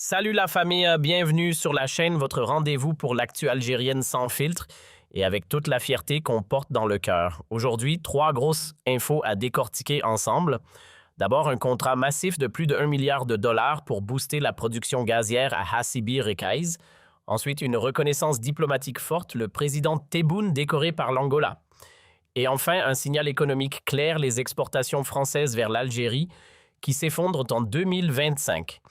Salut la famille, bienvenue sur la chaîne, votre rendez-vous pour l'actu algérienne sans filtre et avec toute la fierté qu'on porte dans le cœur. Aujourd'hui, trois grosses infos à décortiquer ensemble. D'abord, un contrat massif de plus de 1 milliard de dollars pour booster la production gazière à Hassibi Rekaïz. Ensuite, une reconnaissance diplomatique forte, le président Tebboune décoré par l'Angola. Et enfin, un signal économique clair, les exportations françaises vers l'Algérie qui s'effondrent en 2025.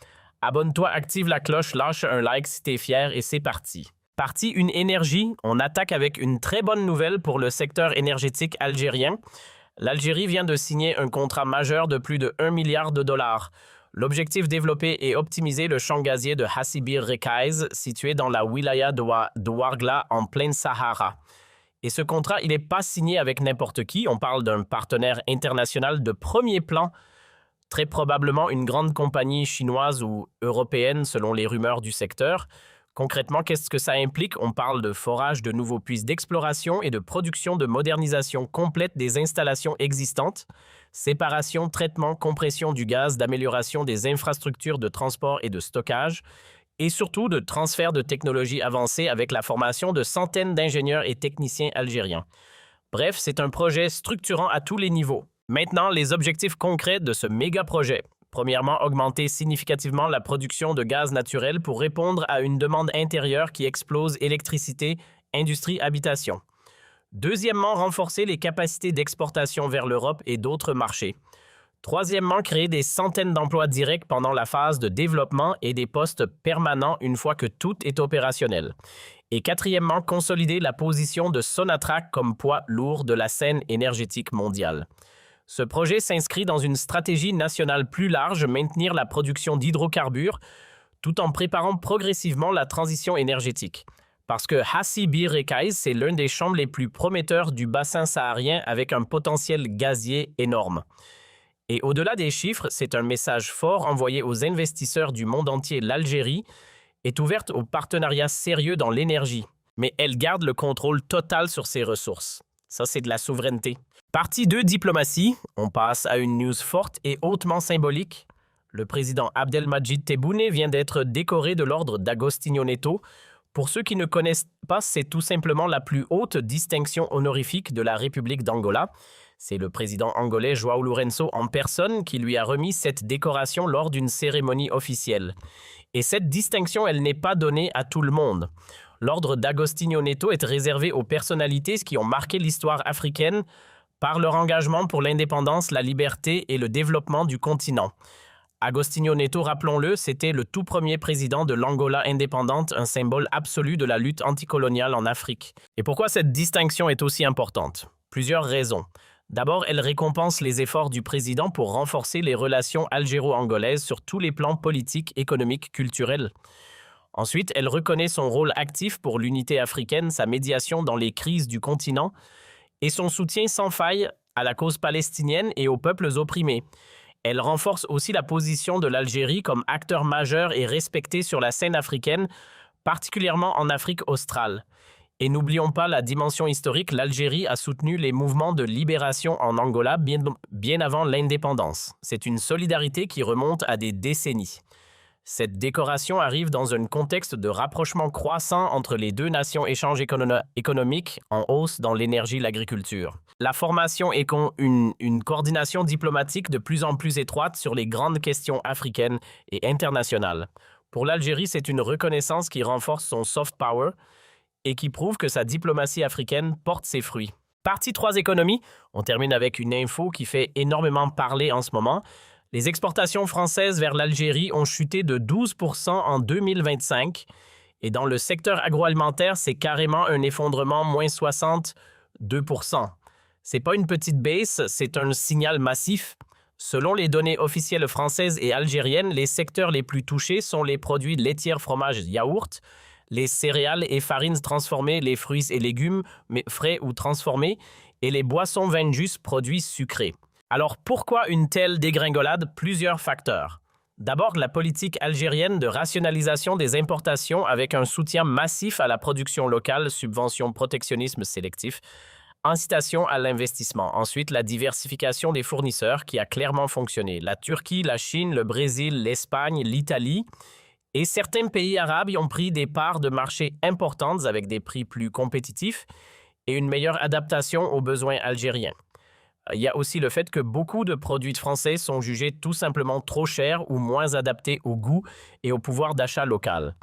Abonne-toi, active la cloche, lâche un like si t'es fier et c'est parti. Partie une énergie, on attaque avec une très bonne nouvelle pour le secteur énergétique algérien. L'Algérie vient de signer un contrat majeur de plus de 1 milliard de dollars. L'objectif, développer et optimiser le champ gazier de Hassibi Rekaïz, situé dans la wilaya de Ouargla en pleine Sahara. Et ce contrat, il n'est pas signé avec n'importe qui. On parle d'un partenaire international de premier plan, très probablement une grande compagnie chinoise ou européenne selon les rumeurs du secteur. Concrètement, qu'est-ce que ça implique? On parle de forage de nouveaux puits d'exploration et de production de modernisation complète des installations existantes, séparation, traitement, compression du gaz, d'amélioration des infrastructures de transport et de stockage, et surtout de transfert de technologies avancées avec la formation de centaines d'ingénieurs et techniciens algériens. Bref, c'est un projet structurant à tous les niveaux. Maintenant, les objectifs concrets de ce méga projet. Premièrement, augmenter significativement la production de gaz naturel pour répondre à une demande intérieure qui explose électricité, industrie, habitation. Deuxièmement, renforcer les capacités d'exportation vers l'Europe et d'autres marchés. Troisièmement, créer des centaines d'emplois directs pendant la phase de développement et des postes permanents une fois que tout est opérationnel. Et quatrièmement, consolider la position de Sonatrach comme poids lourd de la scène énergétique mondiale. Ce projet s'inscrit dans une stratégie nationale plus large, maintenir la production d'hydrocarbures, tout en préparant progressivement la transition énergétique. Parce que Hassibi Rekaïz, c'est l'un des champs les plus prometteurs du bassin saharien avec un potentiel gazier énorme. Et au-delà des chiffres, c'est un message fort envoyé aux investisseurs du monde entier. L'Algérie est ouverte aux partenariats sérieux dans l'énergie, mais elle garde le contrôle total sur ses ressources. Ça, c'est de la souveraineté. Partie 2, diplomatie. On passe à une news forte et hautement symbolique. Le président Abdelmadjid Tebboune vient d'être décoré de l'ordre d'Agostinho Neto. Pour ceux qui ne connaissent pas, c'est tout simplement la plus haute distinction honorifique de la République d'Angola. C'est le président angolais João Lourenço en personne qui lui a remis cette décoration lors d'une cérémonie officielle. Et cette distinction, elle n'est pas donnée à tout le monde. L'ordre d'Agostinho Neto est réservé aux personnalités qui ont marqué l'histoire africaine par leur engagement pour l'indépendance, la liberté et le développement du continent. Agostinho Neto, rappelons-le, c'était le tout premier président de l'Angola indépendante, un symbole absolu de la lutte anticoloniale en Afrique. Et pourquoi cette distinction est aussi importante? Plusieurs raisons. D'abord, elle récompense les efforts du président pour renforcer les relations algéro-angolaises sur tous les plans politiques, économiques, culturels. Ensuite, elle reconnaît son rôle actif pour l'unité africaine, sa médiation dans les crises du continent et son soutien sans faille à la cause palestinienne et aux peuples opprimés. Elle renforce aussi la position de l'Algérie comme acteur majeur et respecté sur la scène africaine, particulièrement en Afrique australe. Et n'oublions pas la dimension historique, l'Algérie a soutenu les mouvements de libération en Angola bien avant l'indépendance. C'est une solidarité qui remonte à des décennies. Cette décoration arrive dans un contexte de rapprochement croissant entre les deux nations, échanges économiques en hausse dans l'énergie et l'agriculture. La formation et une coordination diplomatique de plus en plus étroite sur les grandes questions africaines et internationales. Pour l'Algérie, c'est une reconnaissance qui renforce son soft power et qui prouve que sa diplomatie africaine porte ses fruits. Partie 3, économie. On termine avec une info qui fait énormément parler en ce moment. Les exportations françaises vers l'Algérie ont chuté de 12% en 2025 et dans le secteur agroalimentaire, c'est carrément un effondrement, moins 62%. C'est pas une petite baisse, c'est un signal massif. Selon les données officielles françaises et algériennes, les secteurs les plus touchés sont les produits laitiers, fromages, yaourts, les céréales et farines transformées, les fruits et légumes frais ou transformés et les boissons vins de jus, produits sucrés. Alors pourquoi une telle dégringolade? Plusieurs facteurs. D'abord, la politique algérienne de rationalisation des importations avec un soutien massif à la production locale, subventions, protectionnisme sélectif, incitation à l'investissement. Ensuite, la diversification des fournisseurs qui a clairement fonctionné. La Turquie, la Chine, le Brésil, l'Espagne, l'Italie Et certains pays arabes y ont pris des parts de marché importantes avec des prix plus compétitifs et une meilleure adaptation aux besoins algériens. Il y a aussi le fait que beaucoup de produits français sont jugés tout simplement trop chers ou moins adaptés au goût et au pouvoir d'achat local.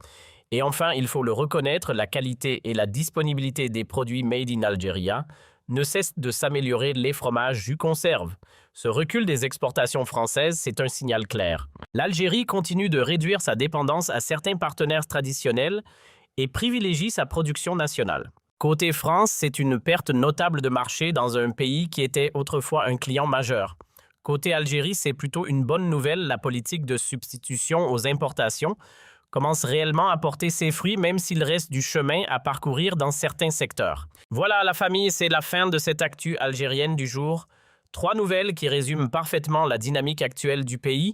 Et enfin, il faut le reconnaître, la qualité et la disponibilité des produits made in Algeria ne cessent de s'améliorer, les fromages, jus, conserves. Ce recul des exportations françaises, c'est un signal clair. L'Algérie continue de réduire sa dépendance à certains partenaires traditionnels et privilégie sa production nationale. Côté France, c'est une perte notable de marché dans un pays qui était autrefois un client majeur. Côté Algérie, c'est plutôt une bonne nouvelle. La politique de substitution aux importations commence réellement à porter ses fruits, même s'il reste du chemin à parcourir dans certains secteurs. Voilà, la famille, c'est la fin de cette actu algérienne du jour. 3 nouvelles qui résument parfaitement la dynamique actuelle du pays.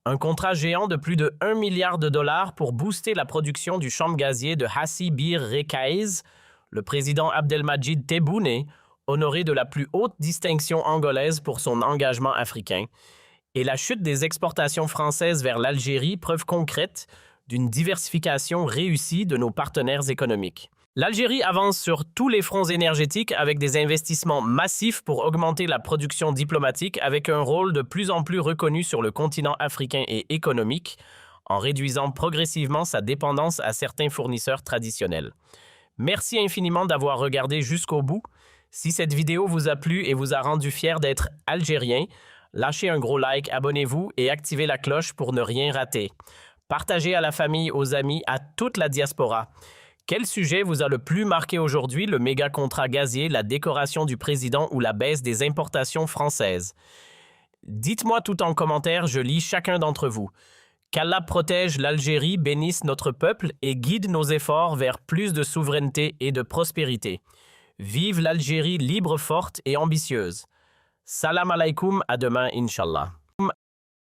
Un contrat géant de plus de 1 milliard de dollars pour booster la production du champ gazier de Hassi Bir Rekaiz. Le président Abdelmadjid Tebboune, honoré de la plus haute distinction angolaise pour son engagement africain, et la chute des exportations françaises vers l'Algérie, preuve concrète d'une diversification réussie de nos partenaires économiques. L'Algérie avance sur tous les fronts énergétiques avec des investissements massifs pour augmenter la production diplomatique avec un rôle de plus en plus reconnu sur le continent africain et économique, en réduisant progressivement sa dépendance à certains fournisseurs traditionnels. Merci infiniment d'avoir regardé jusqu'au bout. Si cette vidéo vous a plu et vous a rendu fier d'être algérien, lâchez un gros like, abonnez-vous et activez la cloche pour ne rien rater. Partagez à la famille, aux amis, à toute la diaspora. Quel sujet vous a le plus marqué aujourd'hui, le méga contrat gazier, la décoration du président ou la baisse des importations françaises? Dites-moi tout en commentaire, je lis chacun d'entre vous. Qu'Allah protège l'Algérie, bénisse notre peuple et guide nos efforts vers plus de souveraineté et de prospérité. Vive l'Algérie libre, forte et ambitieuse. Salam alaikum, à demain, Inch'Allah.